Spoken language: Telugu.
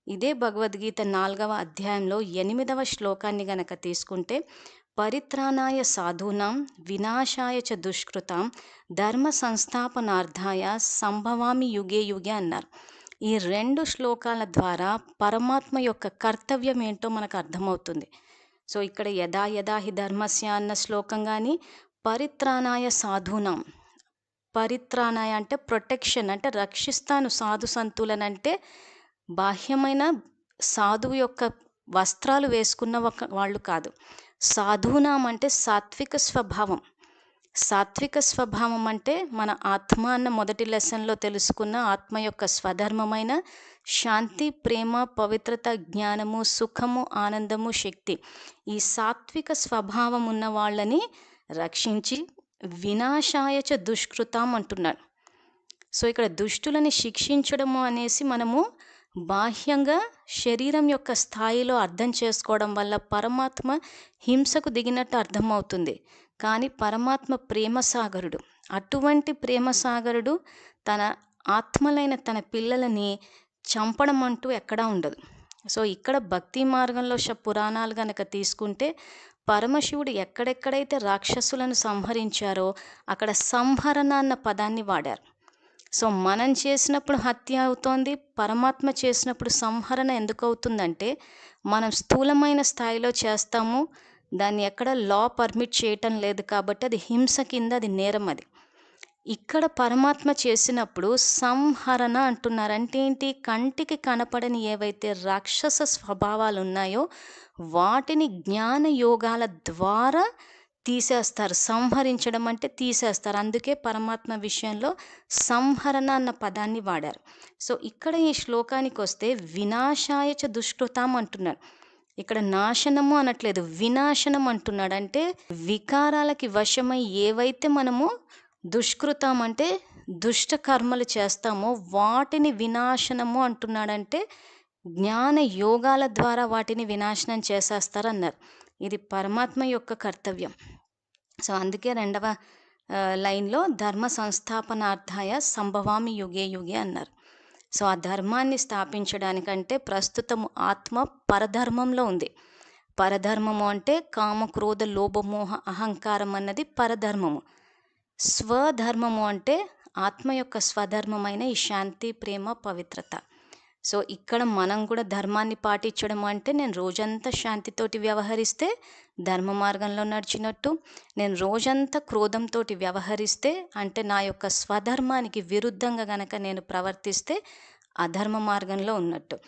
ఇదే భగవద్గీత 4వ అధ్యాయంలో 8వ శ్లోకాన్ని గనక తీసుకుంటే, పరిత్రాణాయ సాధూనాం వినాశాయ చ దుష్కృతాం ధర్మ సంస్థాపనార్థాయ సంభవామి యుగే యుగే అన్నారు. ఈ 2 శ్లోకాల ద్వారా పరమాత్మ యొక్క కర్తవ్యం ఏంటో మనకు అర్థమవుతుంది. సో ఇక్కడ యదా యదా హి ధర్మస్య అన్న శ్లోకం గాని, పరిత్రాణాయ సాధూనాం, పరిత్రాణాయ అంటే ప్రొటెక్షన్, అంటే రక్షిస్తాను సాధు సంతులనంటే బాహ్యమైన సాధువు యొక్క వస్త్రాలు వేసుకున్న వాళ్ళు కాదు. సాధూనాం అంటే సాత్విక స్వభావం. సాత్విక స్వభావం అంటే మన ఆత్మ అన్న మొదటి లెసన్లో తెలుసుకున్న ఆత్మ యొక్క స్వధర్మమైన శాంతి, ప్రేమ, పవిత్రత, జ్ఞానము, సుఖము, ఆనందము, శక్తి. ఈ సాత్విక స్వభావం ఉన్న వాళ్ళని రక్షించి వినాశాయ చ దుష్కృతాం అంటున్నాడు. సో ఇక్కడ దుష్టులని శిక్షించడము అనేసి మనము బాహ్యంగా శరీరం యొక్క స్థాయిలో అర్థం చేసుకోవడం వల్ల పరమాత్మ హింసకు దిగినట్టు అర్థమవుతుంది. కానీ పరమాత్మ ప్రేమసాగరుడు. అటువంటి ప్రేమసాగరుడు తన ఆత్మలైన తన పిల్లలని చంపడం అంటూ ఎక్కడా ఉండదు. సో ఇక్కడ భక్తి మార్గంలో పురాణాలు గనక తీసుకుంటే, పరమశివుడు ఎక్కడెక్కడైతే రాక్షసులను సంహరించారో అక్కడ సంహరణ అన్న పదాన్ని వాడారు. సో మనం చేసినప్పుడు హత్య అవుతోంది, పరమాత్మ చేసినప్పుడు సంహరణ ఎందుకు అవుతుందంటే, మనం స్థూలమైన స్థాయిలో చేస్తాము, దాన్ని ఎక్కడ లా పర్మిట్ చేయటం లేదు కాబట్టి అది హింస కింద, అది నేరం. అది ఇక్కడ పరమాత్మ చేసినప్పుడు సంహరణ అంటున్నారు. అంటే ఏంటి? కంటికి కనపడని ఏవైతే రాక్షస స్వభావాలు ఉన్నాయో వాటిని జ్ఞాన యోగాల ద్వారా తీసేస్తారు. సంహరించడం అంటే తీసేస్తారు. అందుకే పరమాత్మ విషయంలో సంహరణ అన్న పదాన్ని వాడారు. సో ఇక్కడ ఈ శ్లోకానికి వస్తే వినాశాయ చ దుష్కృతాం అంటున్నాడు. ఇక్కడ నాశనము అనట్లేదు, వినాశనం అంటున్నాడు. అంటే వికారాలకి వశమై ఏవైతే మనము దుష్కృతం అంటే దుష్ట కర్మలు చేస్తామో వాటిని వినాశనము అంటున్నాడంటే జ్ఞాన యోగాల ద్వారా వాటిని వినాశనం చేసేస్తారన్నారు. ఇది పరమాత్మ యొక్క కర్తవ్యం. సో అందుకే 2వ లైన్లో ధర్మ సంస్థాపనార్థాయ సంభవామి యుగే యుగే అన్నారు. సో ఆ ధర్మాన్ని స్థాపించడానికంటే ప్రస్తుతం ఆత్మ పరధర్మంలో ఉంది. పరధర్మము అంటే కామ, క్రోధ, లోభమోహ, అహంకారం అన్నది పరధర్మము. స్వధర్మము అంటే ఆత్మ యొక్క స్వధర్మమైన ఈ శాంతి, ప్రేమ, పవిత్రత. సో ఇక్కడ మనం కూడా ధర్మాన్ని పాటించడం అంటే, నేను రోజంతా శాంతితోటి వ్యవహరిస్తే ధర్మ మార్గంలో నడిచినట్టు, నేను రోజంతా క్రోధంతో వ్యవహరిస్తే అంటే నా యొక్క స్వధర్మానికి విరుద్ధంగా గనక నేను ప్రవర్తిస్తే అధర్మ మార్గంలో ఉన్నట్టు.